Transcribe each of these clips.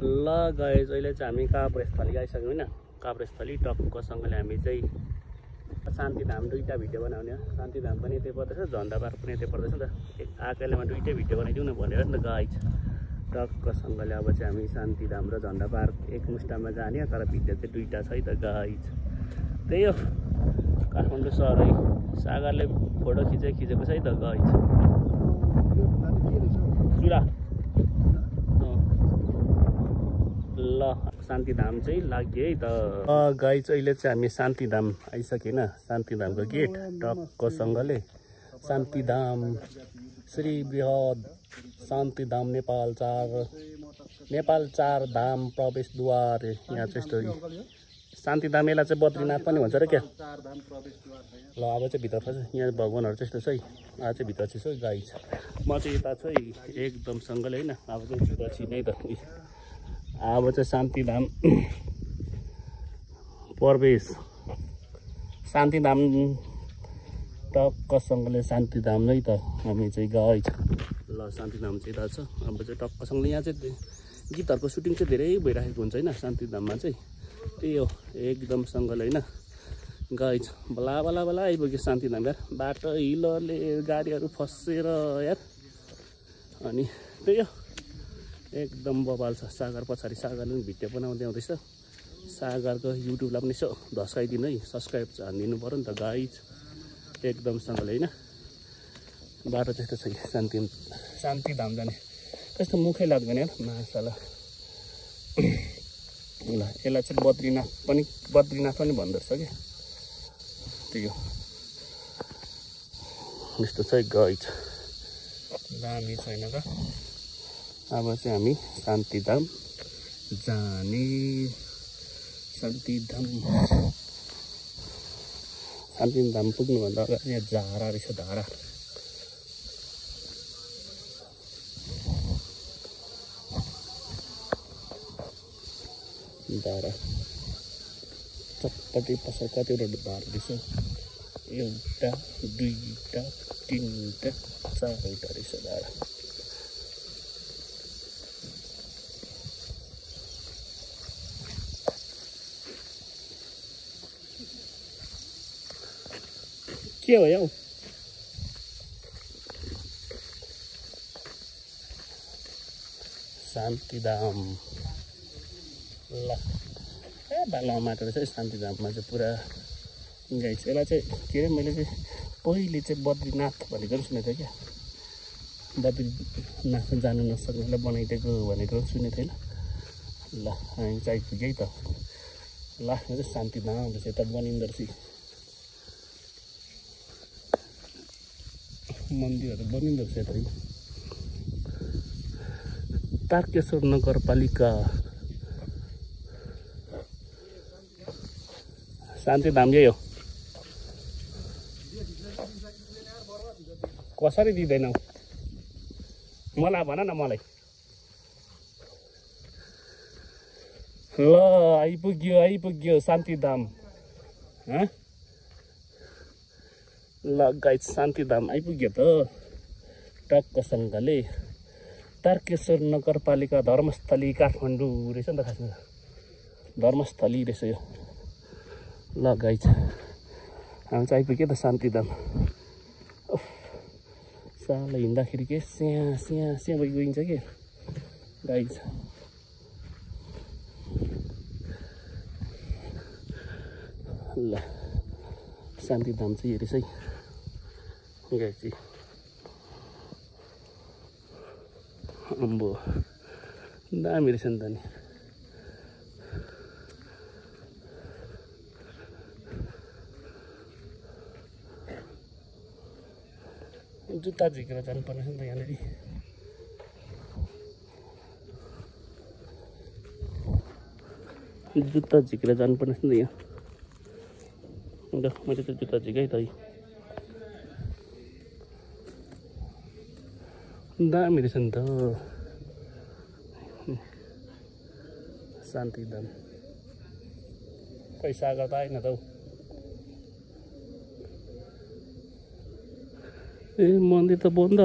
ल गाइज अहिले चाहिँ हामी काभ्रेस्थली आइसक्यौँ होइन। काभ्रेस्थली टक्कसँगले हामी चाहिँ शान्तिधाम दुईवटा भिडियो बनाउने हो। शान्तिधाम पनि यतै पर्दैछ, झन्डा पार्क पनि यतै पर्दैछ नि त। आकैलेमा दुईवटै भिडियो बनाइदिउँ न भनेर नि त गाइज। टक्कसँगले अब चाहिँ हामी शान्तिधाम र झन्डा पार्क एकमुष्टमा जाने, तर भिडियो चाहिँ दुईवटा छ है त गाइज। त्यही हो, काठमाडौँ सहर है। सागरले फोटो खिचेको छ है त गाइज। चुरा ल शान्तिधाम चाहिँ लाग्यो है त गाइज। अहिले चाहिँ हामी शान्तिधाम आइसक्यो होइन। शान्तिधामको गेट टक्कसँगले शान्तिधाम श्री बृहद शान्तिधाम नेपाल 4 धाम प्रवेशद्वार। यहाँ चाहिँ यस्तो शान्तिधाम यसलाई चाहिँ बद्रीनाथ पनि भन्छ र क्या। ल अब चाहिँ भित्र छ, यहाँ भगवान्हरू चाहिँ यस्तो छ है। आज चाहिँ भित्र चाहिँ छ गाइज। म चाहिँ यता छ है एकदमसँगले होइन। अब चाहिँ भित्र छिनै त। अब चाहिँ शान्तिधाम प्रवेश, शान्तिधाम टक्कसँगले शान्तिधाम नै त हामी चाहिँ गाइज। ल शान्तिधाम चाहिँ यता छ। अब चाहिँ टक्कसँगले यहाँ चाहिँ गीतहरूको सुटिङ चाहिँ धेरै भइराखेको हुन्छ होइन शान्तिधाममा चाहिँ। त्यही हो एकदमसँगले होइन गाइज। बला बला बला आइपुग्यो शान्तिधाम यार। बाटो हिलोले गाडीहरू फसेर यार। अनि त्यही हो एकदम बबाल छ। सागर पछाडि सागरले पनि भिडियो बनाउँदै आउँदैछ। सागरको युट्युबलाई पनि यसो धस्काइदिनु है, सब्सक्राइब हानिदिनु पऱ्यो नि त गाइज एकदमसँगले होइन। बाटो त्यस्तो छ शान्तिधाम जाने। त्यस्तो मुखै लाग्दैन यार माछाला। ल यसलाई चाहिँ बद्रीनाथ पनि भन्दो रहेछ क्या। त्यही हो यस्तो छ गाइज। दामी छैन त। अब चाहिँ हामी शान्तिधाम जाने। शान्तिधाम पुग्नुभन्दा अगाडि यहाँ झारा रहेछ, धारा। चटपटी पसल कतिवटा धारा रहेछ। एउटा दुईवटा तिनवटा चारवटा रहेछ धारा। के हो याउ शान्तिधाम। ल बालामा माटो रहेछ शान्तिधाममा चाहिँ पुरा गाइज। यसलाई चाहिँ के अरे मैले चाहिँ पहिले चाहिँ बद्रीनाथ भनेको पनि सुनेको थिएँ क्या। बद्रीनाथ जानु नसक्नेलाई बनाइदिएको भनेको सुनेको थिएँ। ल हामी चाहिँ आइपुग्यो है त। लास्टमा चाहिँ शान्तिधाम रहेछ, यता बनिँदो रहेछ मन्दिरहरू बनिँदो रहेछ यता। तारकेश्वर नगरपालिका शान्तिधाम यही हो। कसरी दिँदैनौ मलाई भन न मलाई। ल आइपुग्यो शान्तिधाम। ल गाइज शान्तिधाम आइपुग्यो त टक्कसँगले। तारकेश्वर नगरपालिका धर्मस्थली काठमाडौँ रहेछ नि त। खासमा धर्मस्थली रहेछ यो। ल गाइज हामी चाहिँ आइपुग्यो त शान्तिधाम। साला हिँड्दाखेरि के स्या गइन्छ कि गाइज। ल शान्तिधाम चाहिँ हेरेछ है गाइज। अम्बो दामी रहेछ नि त नि। जुत्ता झिकेर जानुपर्ने छ नि त यहाँनिर। जुत्ता झिकेर जानुपर्ने छ नि त यहाँ। ल मैले त जुत्ता झिकाइ त। दामी रहेछ नि त शान्तिधाम। खै सागर त आएन त हौ। ए मन्दिर त बन्द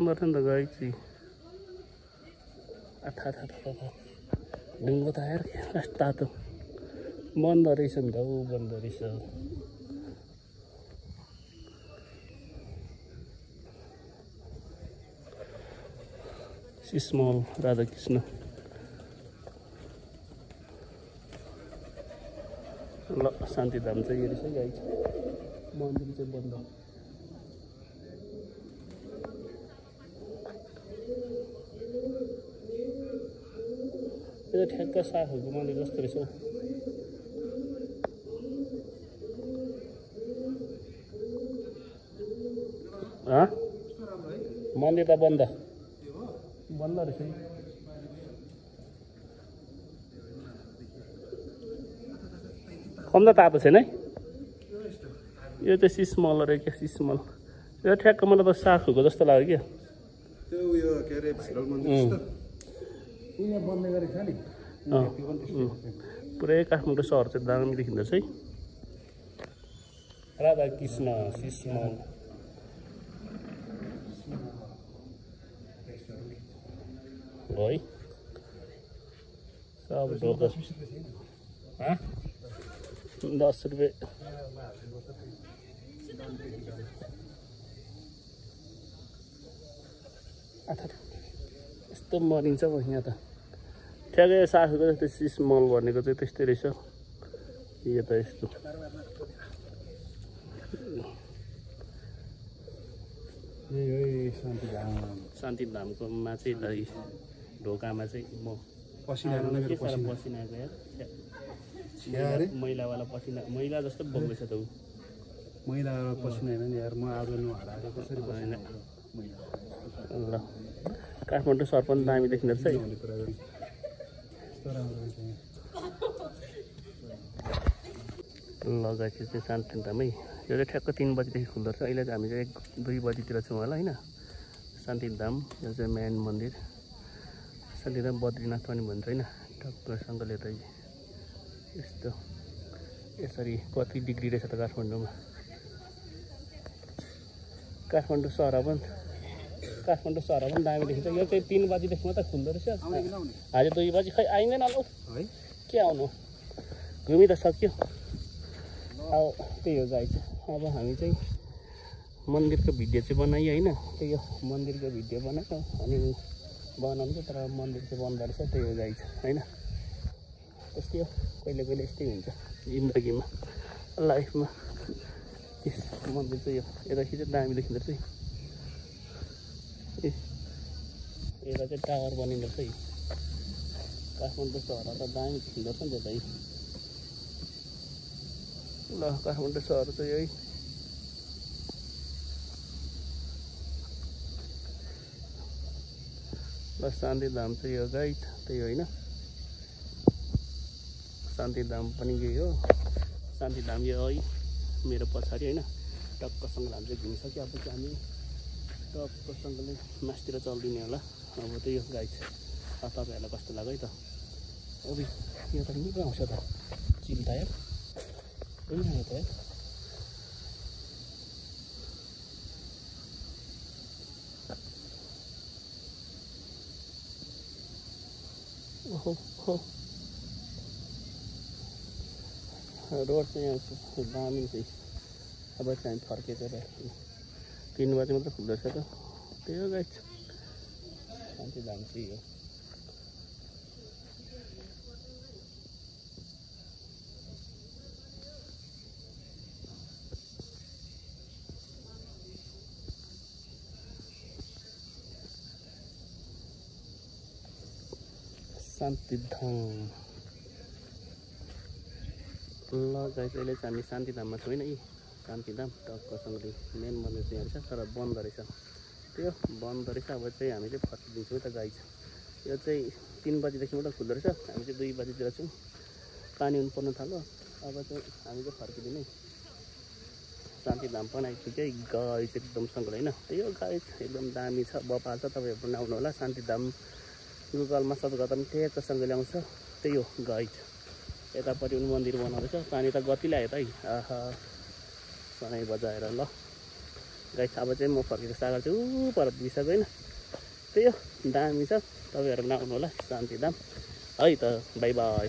रहेछ नि त गाइज। आथा ढुङ्गो त आएर तातो बन्द रहेछ नि त ऊ बन्द रहेछ स्मल राधाकृष्ण ल शान्तिधाम चाहिँ यो रहेछ गाई मन्दिर चाहिँ बन्द यो ठ्याक्क साखहरूको मन्दिर जस्तो रहेछ मन्दिर त बन्द रहेछ कम त तातो छैन है यो चाहिँ सिस्मल रहेछ क्या सिस्मल यो ठ्याक्क मलाई त साखहरूको जस्तो लाग्यो क्या त्यो उयो के अरे भाइरल मन्दिर यहाँ बन्द गरेको छ नि पुरै काठमाडौँ सहर चाहिँ दामी देखिँदो रहेछ है राधाकृष्ण सिस्मल हो है सब ढोका 10 रुपियाँ यस्तो मरिन्छ पो यहाँ त ठ्याक्कै साखको जस्तो सिस्मल भनेको चाहिँ त्यस्तै रहेछ यो त यस्तो शान्तिधामकोमा चाहिँ ढोकामा चाहिँ म पसिना यार मैलावाला पसिना मैला जस्तो बग्दैछ त ऊ मैलावाला पसिना होइन नि यार म आज नुहाएर कसरी होइन ल काठमाडौँ सहर पनि दामी देखिँदो रहेछ है ल गाई चाहिँ शान्तिधामै यो चाहिँ ठ्याक्क 3 बजीदेखि खुल्दो रहेछ अहिले चाहिँ हामी चाहिँ 1-2 बजीतिर छौँ होला होइन शान्तिधाम यो चाहिँ मेन मन्दिर शान्तिधाम बद्रीनाथ पनि भन्छ होइन टक्कसँगले त यस्तो यसरी कति डिग्री रहेछ त काठमाडौँमा काठमाडौँ सहर पनि दामी देखिन्छ यो चाहिँ 3 बजीदेखि मात्रै खुल्दो रहेछ आज 2 बजी खै आइँदैन होला है के आउनु घुमि त सक्यो अब त्यही हो गाई चाहिँ अब हामी चाहिँ मन्दिरको भिडियो चाहिँ बनाइयो होइन त्यही हो मन्दिरको भिडियो बनायो अनि बनाउँछ तर मन्दिर चाहिँ बन्द रहेछ त्यही हो गाई चाहिँ होइन त्यस्तै हो कहिले कहिले यस्तै हुन्छ जिन्दगीमा लाइफमा त्यस मन्दिर चाहिँ यो यताखेरि चाहिँ दामी देखिँदो रहेछ यता चाहिँ टावर बनिँदो रहेछ है काठमाडौँ सहर त दामी देखिँदो रहेछ नि त्यता ल काठमाडौँ सहर चाहिँ यही ल शान्तिधाम चाहिँ यो गाई त्यही होइन शान्तिधाम पनि यही हो शान्तिधाम यो है मेरो पछाडि होइन टक्कसँगले हामी चाहिँ घुमिसक्यो अब चाहिँ हामी टक्कसँगले मासतिर चल्दिने होला अब त्यही हो गाई चाहिँ तपाईँहरूलाई कस्तो लाग्यो है त अब यो त निकै आउँछ त चिन्ता यार पनि आयो त ओहो हो रोड चाहिँ यहाँ दामी चाहिँ अब चाहिँ हामी फर्केको 3 बजी मात्रै खुल्दो रहेछ त त्यही हो गाई शान्तिधाम चाहिँ हो शान्तिधाम ल गाई अहिले चाहिँ हामी शान्तिधाममा छौँ होइन यी शान्तिधाम टक्कसँगले मेन मन्दिर चाहिँ रहेछ तर बन्द रहेछ त्यो बन्द रहेछ अब चाहिँ हामी चाहिँ फर्किदिन्छौँ त गाई चाहिँ यो चाहिँ 3 बजीदेखि मात्रै खुल्दो रहेछ हामी चाहिँ 2 बजीतिर छौँ पानी हुनु पर्न थाल्यो अब चाहिँ हामी चाहिँ फर्किदिने शान्तिधाम पनि आइपुग्यो गाई चाहिँ एकदमसँगले होइन त्यही हो गाई एकदम दामी छ बपाल छ तपाईँहरू पनि आउनु होला शान्तिधाम गुगलमा सर्च गर्दा पनि ठ्याक्कसँगले आउँछ त्यही हो गाई यतापट्टि पनि मन्दिर बनाउँदैछ पानी त गतिले आयो त है आहा सनाइ बजाएर ल गाई अब चाहिँ म फर्केको सागर चाहिँ ऊ पर दिइसक्यो होइन त्यही हो दामी छ, तपाईँहरू पनि आउनु होला शान्तिधाम है त। By by.